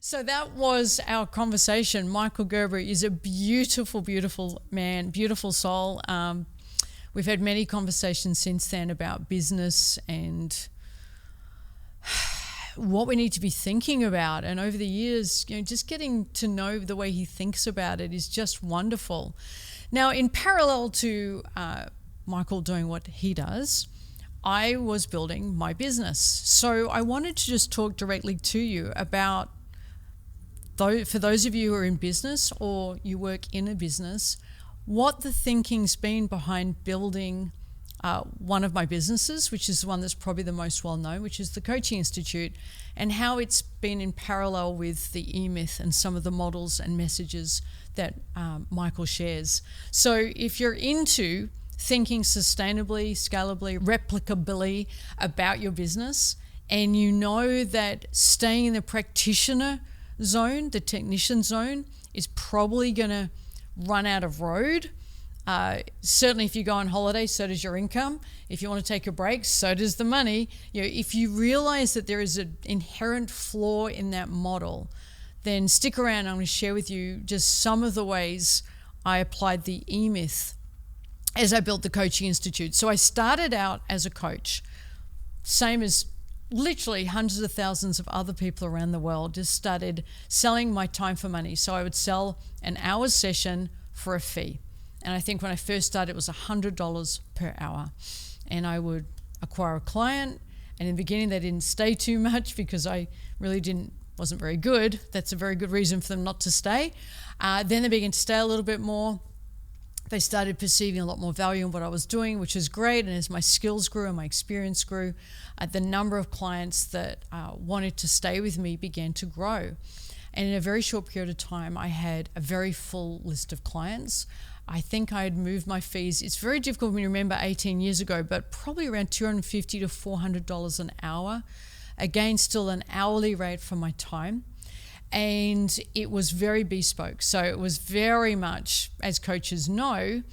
So that was our conversation. Michael Gerber is a beautiful, beautiful man, beautiful soul. We've had many conversations since then about business and what we need to be thinking about. And over the years, just getting to know the way he thinks about it is just wonderful. Now, in parallel to Michael doing what he does, I was building my business. So I wanted to just talk directly to you about, for those of you who are in business or you work in a business, what the thinking's been behind building one of my businesses, which is the one that's probably the most well-known, which is the Coaching Institute, and how it's been in parallel with the E-Myth and some of the models and messages that Michael shares. So if you're into thinking sustainably, scalably, replicably about your business, and you know that staying in the practitioner zone, the technician zone, is probably going to run out of road. Certainly if you go on holiday, so does your income. If you want to take a break, so does the money. If you realize that there is an inherent flaw in that model, then stick around. I'm going to share with you just some of the ways I applied the E-Myth as I built the Coaching Institute. So I started out as a coach, same as literally hundreds of thousands of other people around the world, just started selling my time for money. So I would sell an hour's session for a fee. And I think when I first started, it was $100 per hour. And I would acquire a client. And in the beginning, they didn't stay too much because I really wasn't very good. That's a very good reason for them not to stay. Then they began to stay a little bit more. They started perceiving a lot more value in what I was doing, which is great. And as my skills grew and my experience grew, the number of clients that wanted to stay with me began to grow. And in a very short period of time, I had a very full list of clients. I think I had moved my fees. It's very difficult for me to remember 18 years ago, but probably around $250 to $400 an hour. Again, still an hourly rate for my time. And it was very bespoke. So it was very much, as coaches know,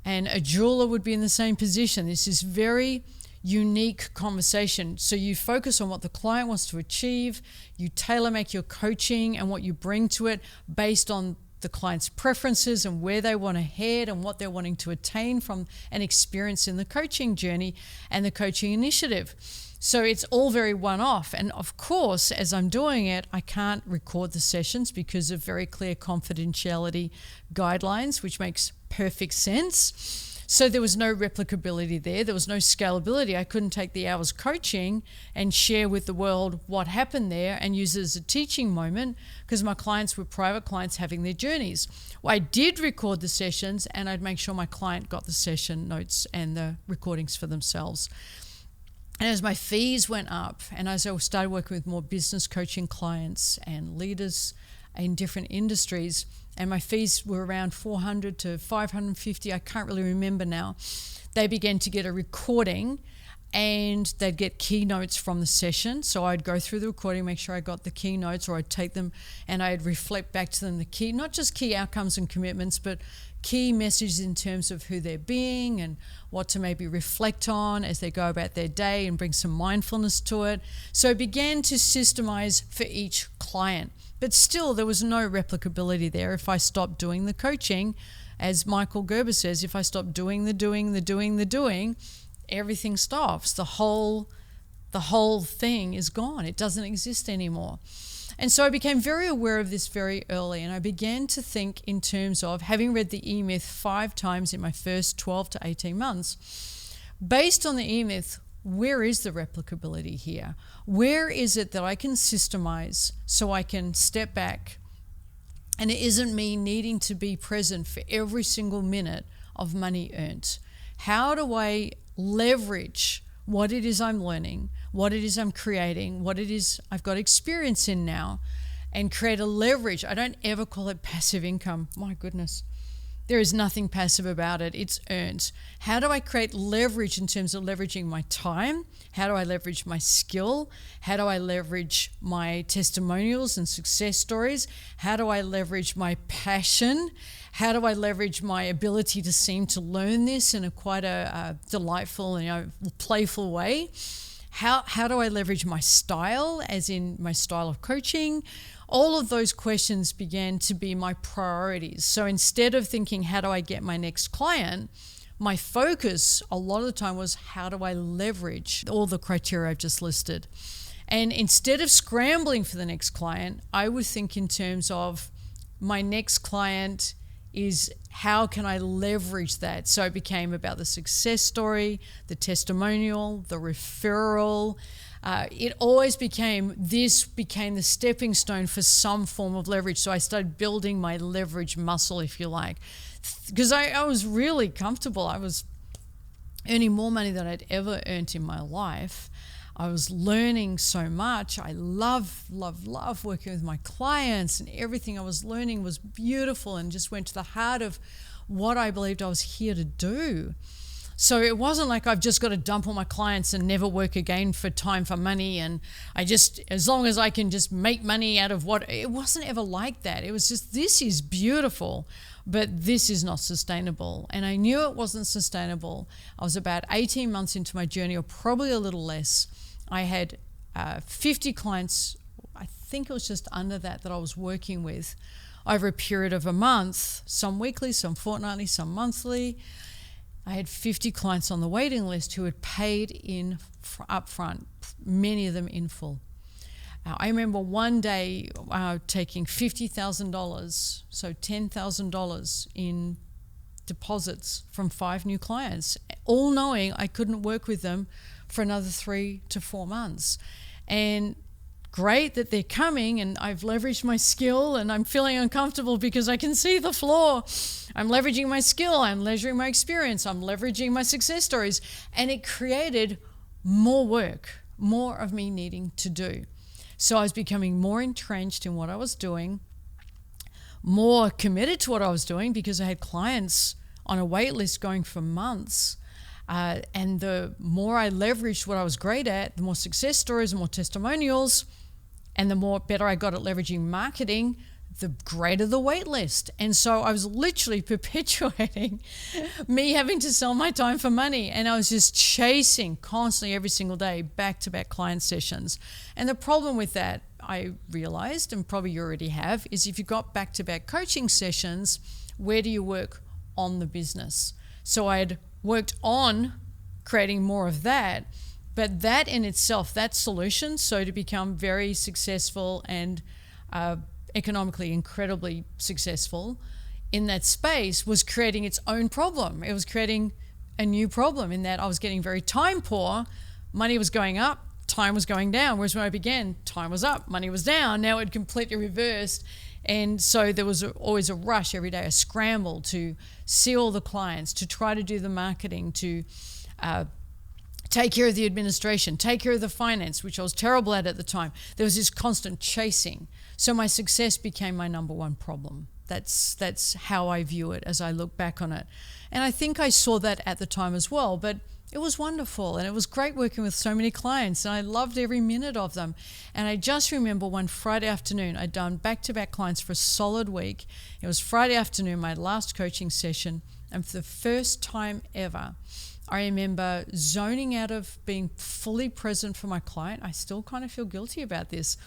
and a jeweler would be in the same position. This is very unique conversation. So you focus on what the client wants to achieve. You tailor make your coaching and what you bring to it based on the client's preferences and where they want to head and what they're wanting to attain from an experience in the coaching journey and the coaching initiative. So it's all very one-off. And of course, as I'm doing it, I can't record the sessions because of very clear confidentiality guidelines, which makes perfect sense. So there was no replicability there. There was no scalability. I couldn't take the hours coaching and share with the world what happened there and use it as a teaching moment because my clients were private clients having their journeys. Well, I did record the sessions and I'd make sure my client got the session notes and the recordings for themselves. And as my fees went up and as I started working with more business coaching clients and leaders in different industries, and my fees were around $400 to $550, I can't really remember now, they began to get a recording and they'd get keynotes from the session. So I'd go through the recording, make sure I got the keynotes, or I'd take them and I'd reflect back to them the key, not just key outcomes and commitments, but key messages in terms of who they're being and what to maybe reflect on as they go about their day and bring some mindfulness to it. So I began to systemize for each client. But still, there was no replicability there. If I stopped doing the coaching, as Michael Gerber says, if I stop doing the doing, everything stops. The whole thing is gone. It doesn't exist anymore. And so I became very aware of this very early, and I began to think in terms of having read the E-Myth 5 times in my first 12 to 18 months. Based on the E-Myth, where is the replicability here? Where is it that I can systemize so I can step back and it isn't me needing to be present for every single minute of money earned? How do I leverage what it is I'm learning, what it is I'm creating, what it is I've got experience in now, and create a leverage? I don't ever call it passive income. My goodness. There is nothing passive about it. It's earned. How do I create leverage in terms of leveraging my time? How do I leverage my skill? How do I leverage my testimonials and success stories? How do I leverage my passion? How do I leverage my ability to seem to learn this in a quite a delightful and playful way? How do I leverage my style, as in my style of coaching? All of those questions began to be my priorities. So instead of thinking, how do I get my next client, my focus a lot of the time was, how do I leverage all the criteria I've just listed? And instead of scrambling for the next client, I would think in terms of, my next client is, how can I leverage that? So it became about the success story, the testimonial, the referral. It always became the stepping stone for some form of leverage. So I started building my leverage muscle, if you like, because I was really comfortable. I was earning more money than I'd ever earned in my life. I was learning so much. I love working with my clients, and everything I was learning was beautiful and just went to the heart of what I believed I was here to do. So it wasn't like I've just got to dump all my clients and never work again for time for money, and as long as I can just make money out of what, it wasn't ever like that. It was just, this is beautiful, but this is not sustainable. And I knew it wasn't sustainable. I was about 18 months into my journey, or probably a little less. I had 50 clients, I think it was just under that I was working with over a period of a month, some weekly, some fortnightly, some monthly. I had 50 clients on the waiting list who had paid in upfront, many of them in full. I remember one day taking $50,000, so $10,000 in deposits from 5 new clients, all knowing I couldn't work with them for another 3 to 4 months. And great that they're coming, and I've leveraged my skill, and I'm feeling uncomfortable because I can see the flaw. I'm leveraging my skill, I'm leveraging my experience, I'm leveraging my success stories, and it created more work, more of me needing to do. So I was becoming more entrenched in what I was doing, more committed to what I was doing, because I had clients on a wait list going for months. And the more I leveraged what I was great at, the more success stories, the more testimonials, and the more better I got at leveraging marketing, the greater the wait list. And so I was literally perpetuating me having to sell my time for money. And I was just chasing constantly every single day, back-to-back client sessions. And the problem with that, I realized, and probably you already have, is if you've got back-to-back coaching sessions, where do you work on the business? So I had worked on creating more of that, but that in itself, that solution, so to become very successful and economically incredibly successful in that space, was creating its own problem. It was creating a new problem in that I was getting very time poor. Money was going up, time was going down. Whereas when I began, time was up, money was down. Now it completely reversed. And so there was always a rush every day, a scramble to see all the clients, to try to do the marketing, to take care of the administration, take care of the finance, which I was terrible at the time. There was this constant chasing. So my success became my number one problem. That's how I view it as I look back on it. And I think I saw that at the time as well, but it was wonderful, and it was great working with so many clients, and I loved every minute of them. And I just remember one Friday afternoon, I'd done back-to-back clients for a solid week. It was Friday afternoon, my last coaching session, and for the first time ever, I remember zoning out of being fully present for my client. I still kind of feel guilty about this.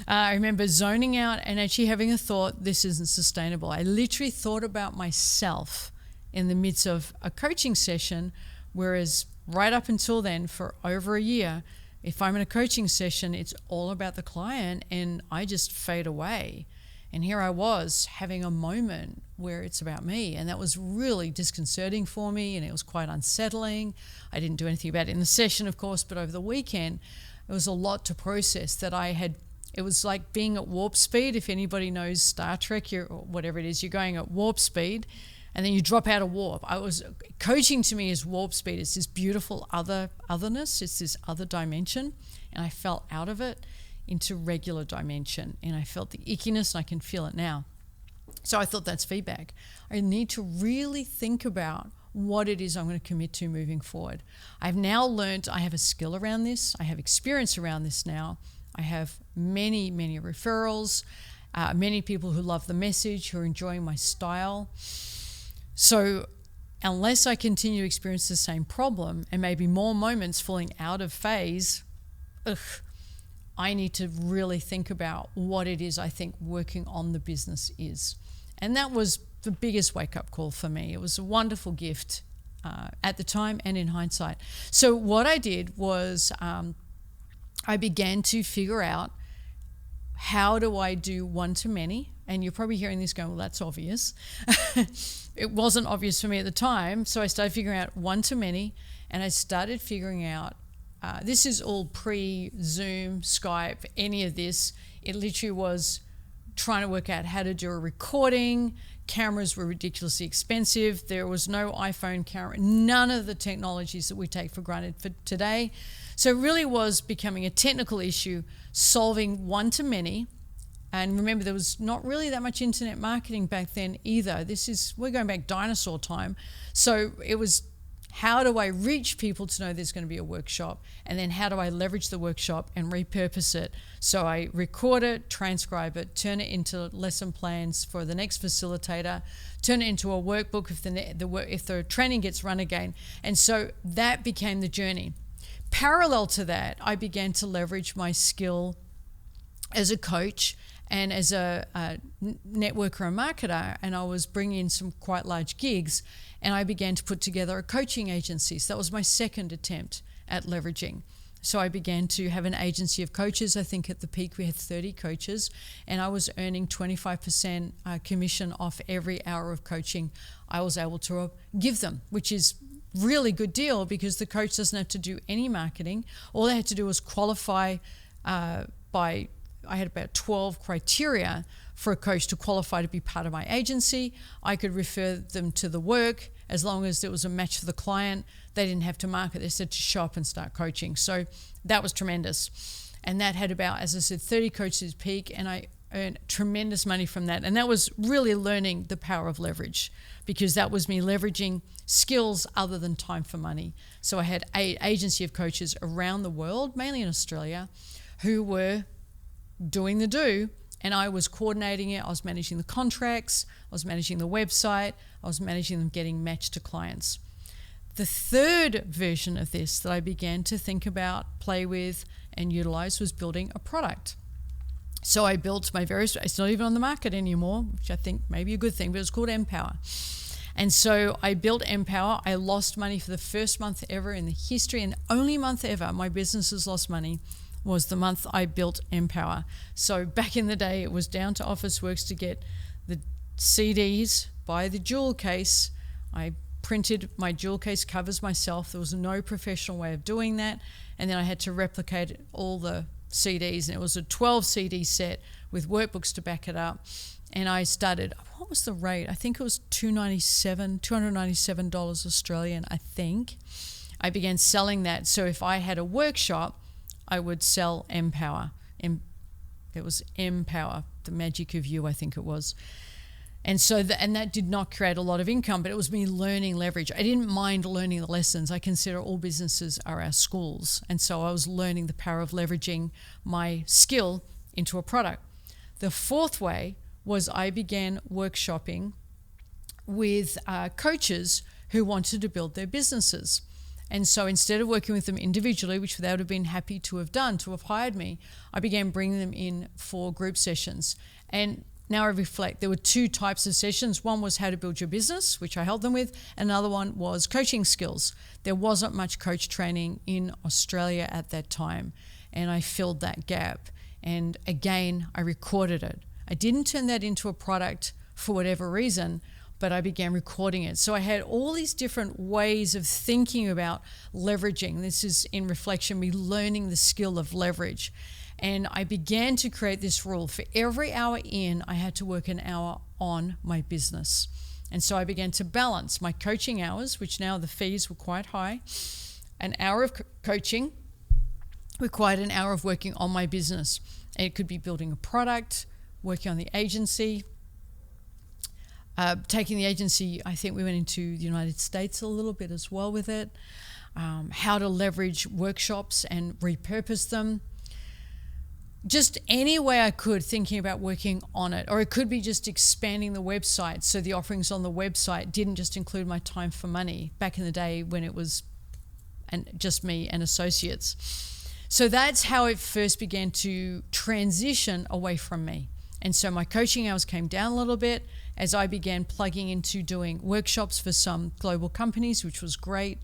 I remember zoning out and actually having a thought, this isn't sustainable. I literally thought about myself in the midst of a coaching session, whereas right up until then, for over a year, if I'm in a coaching session, it's all about the client, and I just fade away. And here I was having a moment where it's about me, and that was really disconcerting for me, and it was quite unsettling. I didn't do anything about it in the session, of course, but over the weekend, it was a lot to process that I had. It was like being at warp speed. If anybody knows Star Trek, or whatever it is, you're going at warp speed, and then you drop out of warp. Coaching to me is warp speed. It's this beautiful otherness. It's this other dimension, and I fell out of it into regular dimension, and I felt the ickiness, and I can feel it now. So I thought, that's feedback. I need to really think about what it is I'm going to commit to moving forward. I've now learned I have a skill around this. I have experience around this now. I have many, many referrals, many people who love the message, who are enjoying my style. So unless I continue to experience the same problem and maybe more moments falling out of phase, I need to really think about what it is I think working on the business is. And that was the biggest wake-up call for me. It was a wonderful gift at the time and in hindsight. So what I did was I began to figure out, how do I do one-to-many? And you're probably hearing this going, well, that's obvious. It wasn't obvious for me at the time. So I started figuring out one-to-many, and I started figuring out, this is all pre-Zoom, Skype, any of this. It literally was trying to work out how to do a recording. Cameras were ridiculously expensive. There was no iPhone camera, none of the technologies that we take for granted for today. So it really was becoming a technical issue, solving one-to-many. And remember, there was not really that much internet marketing back then either. We're going back dinosaur time. So it was, how do I reach people to know there's going to be a workshop? And then how do I leverage the workshop and repurpose it? So I record it, transcribe it, turn it into lesson plans for the next facilitator, turn it into a workbook if the training gets run again. And so that became the journey. Parallel to that, I began to leverage my skill as a coach and as a networker and marketer, and I was bringing in some quite large gigs, and I began to put together a coaching agency. So that was my second attempt at leveraging. So I began to have an agency of coaches. I think at the peak we had 30 coaches, and I was earning 25% commission off every hour of coaching I was able to give them, which is really good deal because the coach doesn't have to do any marketing. All they had to do was qualify I had about 12 criteria for a coach to qualify to be part of my agency. I could refer them to the work as long as there was a match for the client. They didn't have to market. They said to show up and start coaching. So that was tremendous. And that had about, as I said, 30 coaches peak, and I earned tremendous money from that. And that was really learning the power of leverage, because that was me leveraging skills other than time for money. So I had an agency of coaches around the world, mainly in Australia, who were doing the do, and I was coordinating it. I was managing the contracts, I was managing the website, I was managing them getting matched to clients. The third version of this that I began to think about, play with, and utilize was building a product. So I built it's not even on the market anymore, which I think may be a good thing, but it's called Empower. And so I built Empower. I lost money for the first month ever in the history, and only month ever my business has lost money was the month I built Empower. So back in the day, it was down to Officeworks to get the CDs by the jewel case. I printed my jewel case covers myself. There was no professional way of doing that. And then I had to replicate all the CDs, and it was a 12 CD set with workbooks to back it up. And I started, what was the rate? I think it was $297 Australian, I think. I began selling that. So if I had a workshop, I would sell Empower. It was Empower, the magic of you, I think it was. And so that did not create a lot of income, but it was me learning leverage. I didn't mind learning the lessons. I consider all businesses are our schools. And so I was learning the power of leveraging my skill into a product. The fourth way was I began workshopping with coaches who wanted to build their businesses. And so instead of working with them individually, which they would have been happy to have done, to have hired me, I began bringing them in for group sessions. And now I reflect, there were two types of sessions. One was how to build your business, which I helped them with. Another one was coaching skills. There wasn't much coach training in Australia at that time, and I filled that gap. And again, I recorded it. I didn't turn that into a product for whatever reason, but I began recording it. So I had all these different ways of thinking about leveraging. This is in reflection, me learning the skill of leverage. And I began to create this rule. For every hour in, I had to work an hour on my business. And so I began to balance my coaching hours, which now the fees were quite high. An hour of coaching required an hour of working on my business. And it could be building a product, working on the agency, taking the agency, I think we went into the United States a little bit as well with it, how to leverage workshops and repurpose them. just any way I could, thinking about working on it. Or it could be just expanding the website so the offerings on the website didn't just include my time for money back in the day when it was just me and associates. So that's how it first began to transition away from me. And so my coaching hours came down a little bit as I began plugging into doing workshops for some global companies, which was great.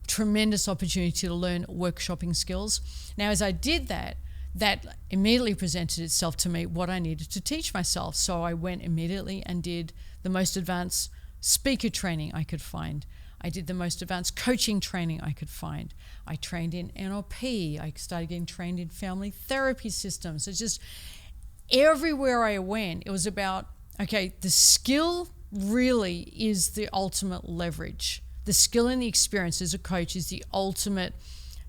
Tremendous opportunity to learn workshopping skills. Now, as I did that, that immediately presented itself to me what I needed to teach myself. So I went immediately and did the most advanced speaker training I could find. I did the most advanced coaching training I could find. I trained in NLP. I started getting trained in family therapy systems. It's just everywhere I went, it was about, okay, the skill really is the ultimate leverage. The skill and the experience as a coach is the ultimate.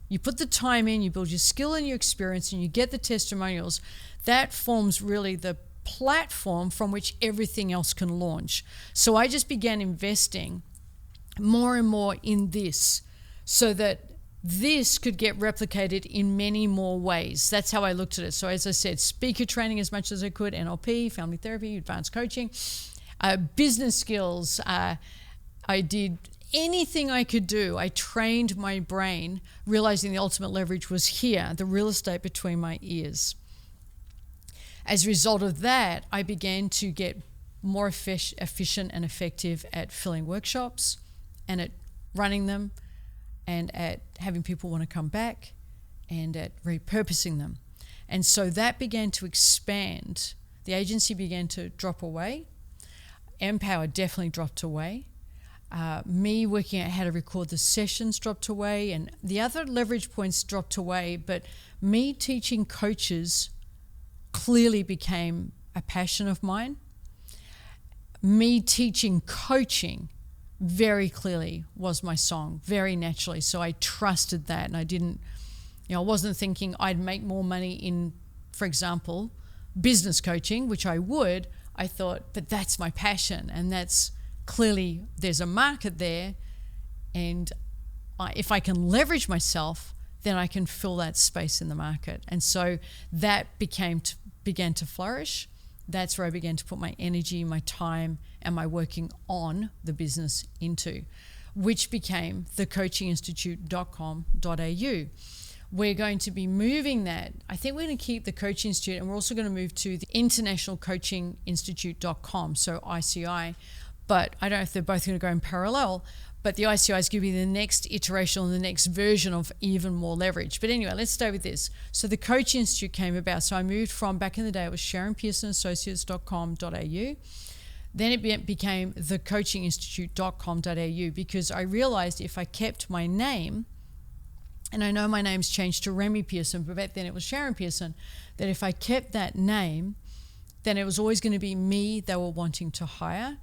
You put the time in, you build your skill and your experience, and you get the testimonials. That forms really the platform from which everything else can launch. So I just began investing more and more in this so that this could get replicated in many more ways. That's how I looked at it. So as I said, speaker training as much as I could, NLP, family therapy, advanced coaching, business skills. I did anything I could do. I trained my brain, realizing the ultimate leverage was here, the real estate between my ears. As a result of that, I began to get more efficient and effective at filling workshops and at running them and at having people want to come back and at repurposing them. And so that began to expand. The agency began to drop away. Empower definitely dropped away. Me working out how to record the sessions dropped away, and the other leverage points dropped away, but me teaching coaches clearly became a passion of mine. Me teaching coaching very clearly was my song, very naturally. So I trusted that, and I didn't, I wasn't thinking I'd make more money in, for example, business coaching, which I would. I thought, but that's my passion, and that's clearly there's a market there, and if I can leverage myself, then I can fill that space in the market. And so that began to flourish. That's where I began to put my energy, my time, and my working on the business into, which became thecoachinginstitute.com.au. We're going to be moving that. I think we're going to keep the Coaching Institute, and we're also going to move to the internationalcoachinginstitute.com, so ICI. But I don't know if they're both going to go in parallel, but the ICI is going to be the next iteration or the next version of even more leverage. But anyway, let's stay with this. So the Coaching Institute came about. So I moved from, back in the day, it was SharonPearsonAssociates.com.au. Then it became thecoachinginstitute.com.au, because I realized if I kept my name, and I know my name's changed to Remy Pearson, but back then it was Sharon Pearson, that if I kept that name, then it was always going to be me they were wanting to hire.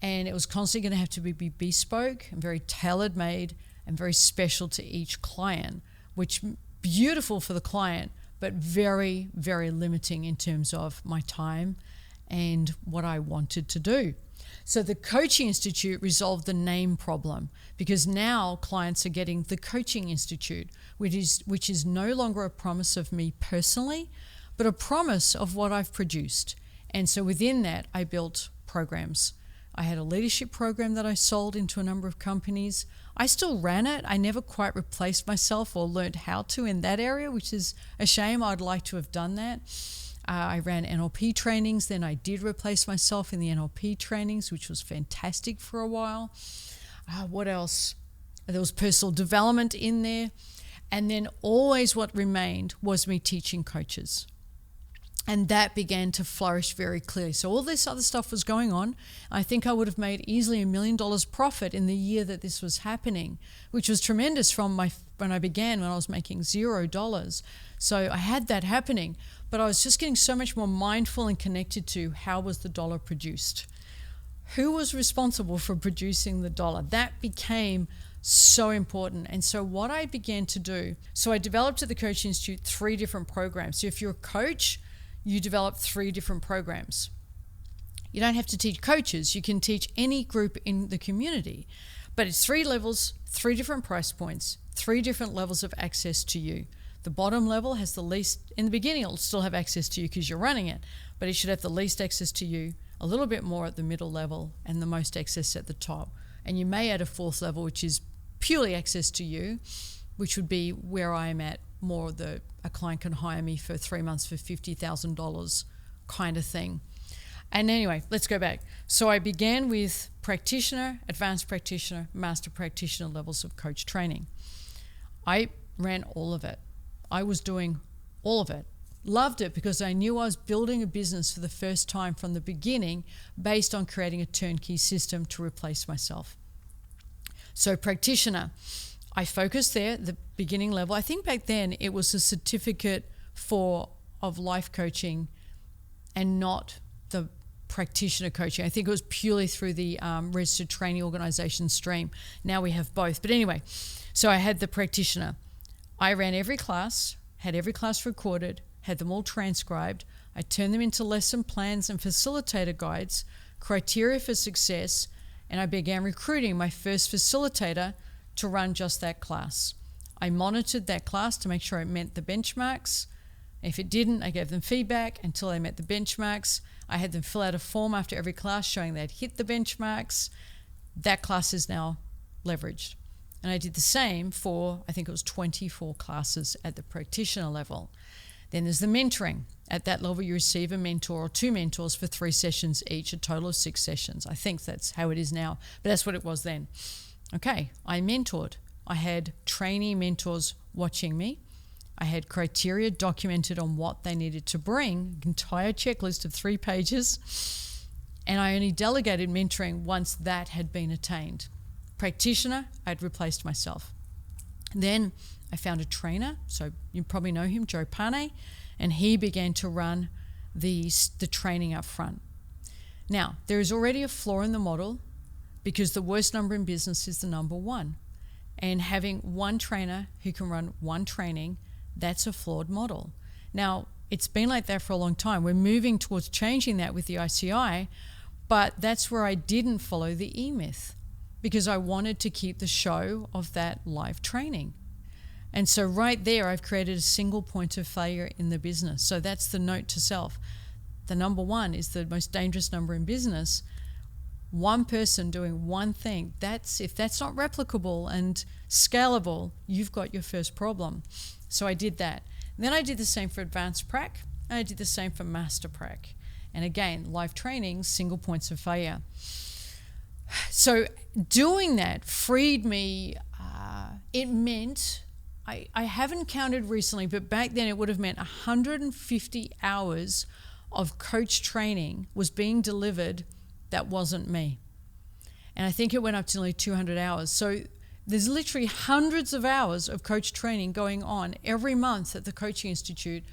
And it was constantly going to have to be bespoke and very tailor-made and very special to each client, which beautiful for the client, but very, very limiting in terms of my time and what I wanted to do. So the Coaching Institute resolved the name problem, because now clients are getting the Coaching Institute, which is no longer a promise of me personally, but a promise of what I've produced. And so within that, I built programs. I had a leadership program that I sold into a number of companies. I still ran it. I never quite replaced myself or learned how to in that area, which is a shame. I'd like to have done that. I ran NLP trainings. Then I did replace myself in the NLP trainings, which was fantastic for a while. What else? There was personal development in there. And then always what remained was me teaching coaches. And that began to flourish very clearly. So all this other stuff was going on. I think I would have made easily $1 million profit in the year that this was happening, which was tremendous from when I began, when I was making $0. So I had that happening, but I was just getting so much more mindful and connected to how was the dollar produced. Who was responsible for producing the dollar? That became so important. And so what I began to do, so I developed at the Coaching Institute 3 different programs. So if you're a coach, you develop 3 different programs. You don't have to teach coaches. You can teach any group in the community. But it's 3 levels, 3 different price points, 3 different levels of access to you. The bottom level has the least, in the beginning it'll still have access to you because you're running it, but it should have the least access to you, a little bit more at the middle level, and the most access at the top. And you may add a fourth level, which is purely access to you, which would be where I am at, more a client can hire me for 3 months for $50,000 kind of thing. And anyway, let's go back. So I began with practitioner, advanced practitioner, master practitioner levels of coach training. I ran all of it. I was doing all of it. Loved it because I knew I was building a business for the first time from the beginning based on creating a turnkey system to replace myself. So practitioner, I focused there, the beginning level. I think back then it was a certificate of life coaching and not the practitioner coaching. I think it was purely through the registered training organization stream. Now we have both. But anyway, so I had the practitioner. I ran every class, had every class recorded, had them all transcribed. I turned them into lesson plans and facilitator guides, criteria for success, and I began recruiting my first facilitator to run just that class. I monitored that class to make sure it met the benchmarks. If it didn't, I gave them feedback until they met the benchmarks. I had them fill out a form after every class showing they'd hit the benchmarks. That class is now leveraged. And I did the same for, I think it was 24 classes at the practitioner level. Then there's the mentoring. At that level, you receive a mentor or 2 mentors for 3 sessions each, a total of 6 sessions. I think that's how it is now, but that's what it was then. Okay, I mentored. I had trainee mentors watching me. I had criteria documented on what they needed to bring, an entire checklist of 3 pages, and I only delegated mentoring once that had been attained. Practitioner, I'd replaced myself. Then I found a trainer, so you probably know him, Joe Pane, and he began to run the training up front. Now, there is already a flaw in the model because the worst number in business is the number 1. And having one trainer who can run one training, that's a flawed model. Now, it's been like that for a long time. We're moving towards changing that with the ICI, but that's where I didn't follow the E-myth because I wanted to keep the show of that live training. And so right there, I've created a single point of failure in the business. So that's the note to self. The number 1 is the most dangerous number in business. One person doing one thing, if that's not replicable and scalable, you've got your first problem. So I did that. And then I did the same for advanced prac, and I did the same for master prac. And again, live training, single points of failure. So doing that freed me. It meant, I haven't counted recently, but back then it would have meant 150 hours of coach training was being delivered that wasn't me. And I think it went up to nearly 200 hours. So there's literally hundreds of hours of coach training going on every month at the Coaching Institute,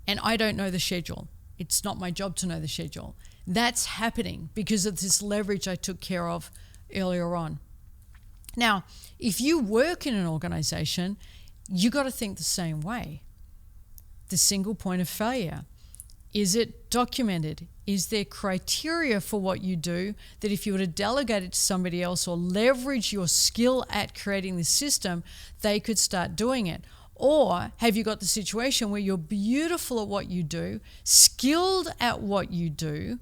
and I don't know the schedule. It's not my job to know the schedule. That's happening because of this leverage I took care of earlier on. Now, if you work in an organization, you got to think the same way. The single point of failure. Is it documented? Is there criteria for what you do that if you were to delegate it to somebody else or leverage your skill at creating this system, they could start doing it? Or have you got the situation where you're beautiful at what you do, skilled at what you do,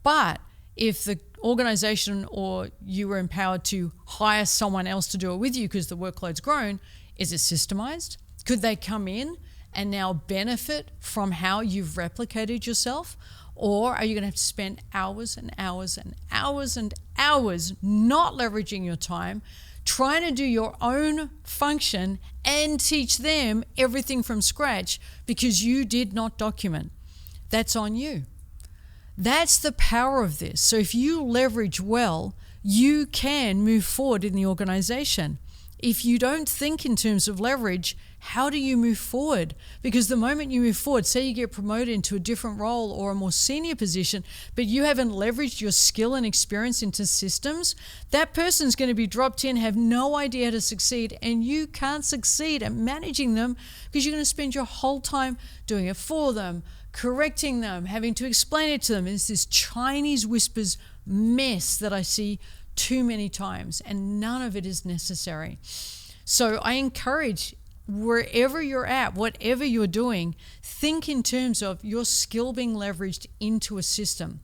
but if the organization or you were empowered to hire someone else to do it with you because the workload's grown, is it systemized? Could they come in and now benefit from how you've replicated yourself? Or are you going to have to spend hours and hours and hours and hours not leveraging your time, trying to do your own function and teach them everything from scratch because you did not document? That's on you. That's the power of this. So if you leverage well, you can move forward in the organization. If you don't think in terms of leverage, how do you move forward? Because the moment you move forward, say you get promoted into a different role or a more senior position, but you haven't leveraged your skill and experience into systems, that person's going to be dropped in, have no idea how to succeed, and you can't succeed at managing them because you're going to spend your whole time doing it for them, correcting them, having to explain it to them. It's this Chinese whispers mess that I see too many times, and none of it is necessary. So I encourage wherever you're at, whatever you're doing, think in terms of your skill being leveraged into a system.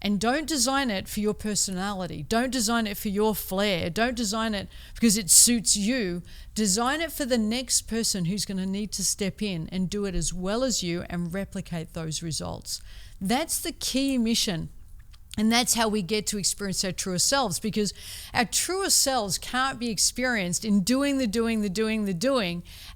And don't design it for your personality. Don't design it for your flair. Don't design it because it suits you. Design it for the next person who's going to need to step in and do it as well as you and replicate those results. That's the key mission. And that's how we get to experience our truest selves, because our truest selves can't be experienced in doing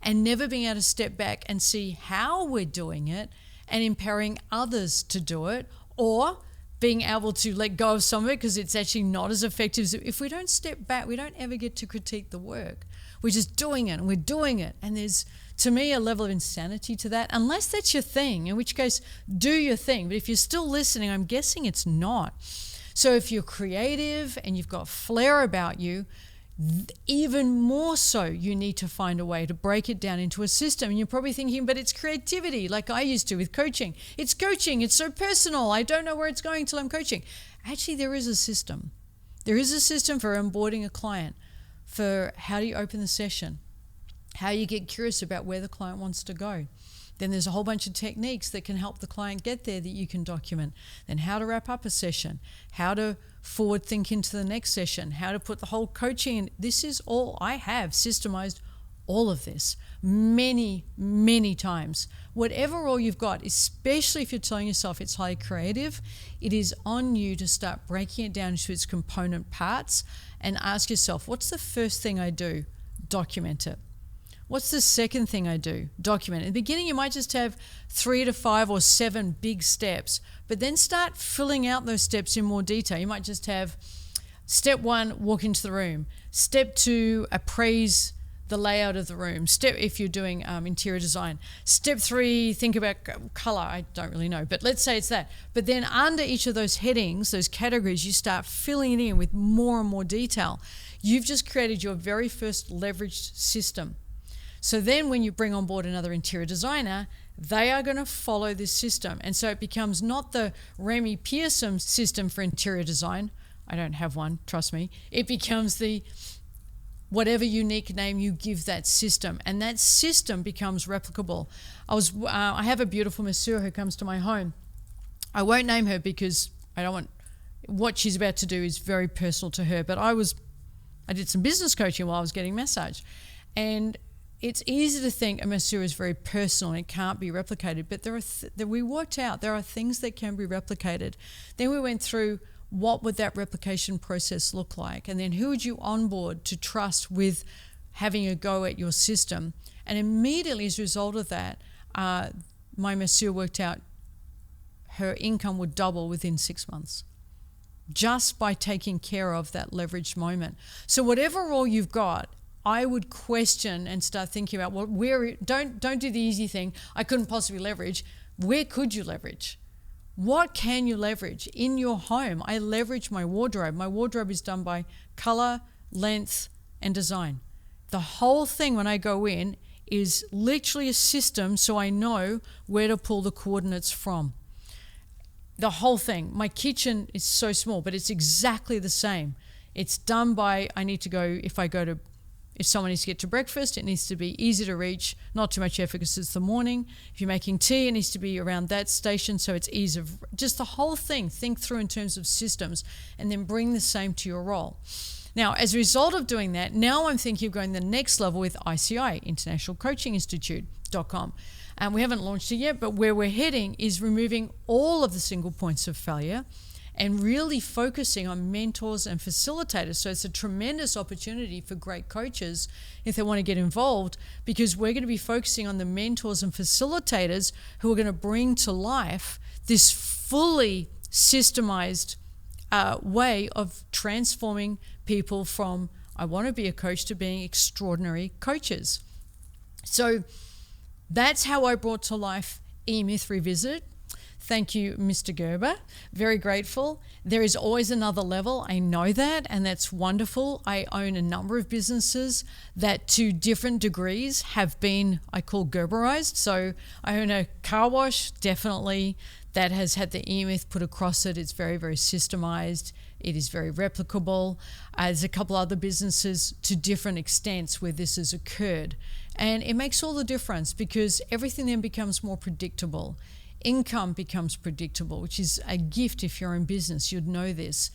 and never being able to step back and see how we're doing it and empowering others to do it, or being able to let go of some of it because it's actually not as effective. If we don't step back, we don't ever get to critique the work. We're just doing it and we're doing it. And there's, to me, a level of insanity to that, unless that's your thing, in which case, do your thing. But if you're still listening, I'm guessing it's not. So if you're creative and you've got flair about you, even more so, you need to find a way to break it down into a system. And you're probably thinking, but it's creativity, like I used to with coaching. It's coaching, it's so personal. I don't know where it's going till I'm coaching. Actually, there is a system. There is a system for onboarding a client, for how do you open the session, how you get curious about where the client wants to go. Then there's a whole bunch of techniques that can help the client get there that you can document. Then how to wrap up a session, how to forward think into the next session, how to put the whole coaching in. This is all I have systemized, all of this many, many times. Whatever role you've got, especially if you're telling yourself it's highly creative, it is on you to start breaking it down into its component parts and ask yourself, what's the first thing I do? Document it. What's the second thing I do? Document it. In the beginning, you might just have 3 to 5 or 7 big steps, but then start filling out those steps in more detail. You might just have step 1, walk into the room. Step 2, appraise the layout of the room. If you're doing interior design. Step 3, think about color. I don't really know, but let's say it's that. But then under each of those headings, those categories, you start filling it in with more and more detail. You've just created your very first leveraged system. So then when you bring on board another interior designer, they are going to follow this system. And so it becomes not the Remy Pearson system for interior design. I don't have one, trust me. It becomes the whatever unique name you give that system. And that system becomes replicable. I have a beautiful masseur who comes to my home. I won't name her because I don't want, what she's about to do is very personal to her. But I did some business coaching while I was getting massage. And it's easy to think a masseur is very personal and it can't be replicated, but we worked out there are things that can be replicated. Then we went through what would that replication process look like, and then who would you onboard to trust with having a go at your system. And immediately as a result of that, my masseur worked out her income would double within 6 months, just by taking care of that leveraged moment. So whatever role you've got, I would question and start thinking about, well, don't do the easy thing. I couldn't possibly leverage. Where could you leverage? What can you leverage? In your home, I leverage my wardrobe. My wardrobe is done by color, length, and design. The whole thing when I go in is literally a system so I know where to pull the coordinates from. The whole thing. My kitchen is so small, but it's exactly the same. It's done by, if someone needs to get to breakfast, it needs to be easy to reach, not too much effort because it's the morning. If you're making tea, it needs to be around that station so it's ease of, just the whole thing. Think through in terms of systems and then bring the same to your role. Now, as a result of doing that, now I'm thinking of going the next level with ICI, internationalcoachinginstitute.com. And we haven't launched it yet, but where we're heading is removing all of the single points of failure and really focusing on mentors and facilitators. So it's a tremendous opportunity for great coaches if they want to get involved, because we're going to be focusing on the mentors and facilitators who are going to bring to life this fully systemized way of transforming people from I want to be a coach to being extraordinary coaches. So that's how I brought to life E-Myth Revisited. Thank you, Mr. Gerber. Very grateful. There is always another level. I know that, and that's wonderful. I own a number of businesses that to different degrees have been, I call Gerberized. So I own a car wash, definitely, that has had the E-Myth put across it. It's very, very systemized. It is very replicable. There's a couple other businesses to different extents where this has occurred. And it makes all the difference because everything then becomes more predictable. Income becomes predictable, which is a gift if you're in business. You'd know this.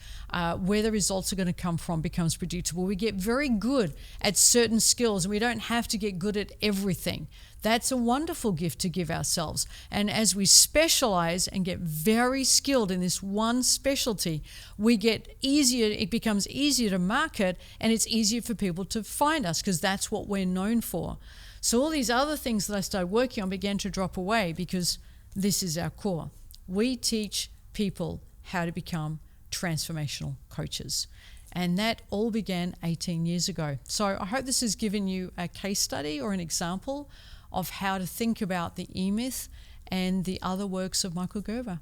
Where the results are going to come from becomes predictable. We get very good at certain skills and we don't have to get good at everything. That's a wonderful gift to give ourselves. And as we specialize and get very skilled in this one specialty, we get easier, it becomes easier to market, and it's easier for people to find us because that's what we're known for. So all these other things that I started working on began to drop away because this is our core. We teach people how to become transformational coaches. And that all began 18 years ago. So I hope this has given you a case study or an example of how to think about the E-myth and the other works of Michael Gerber.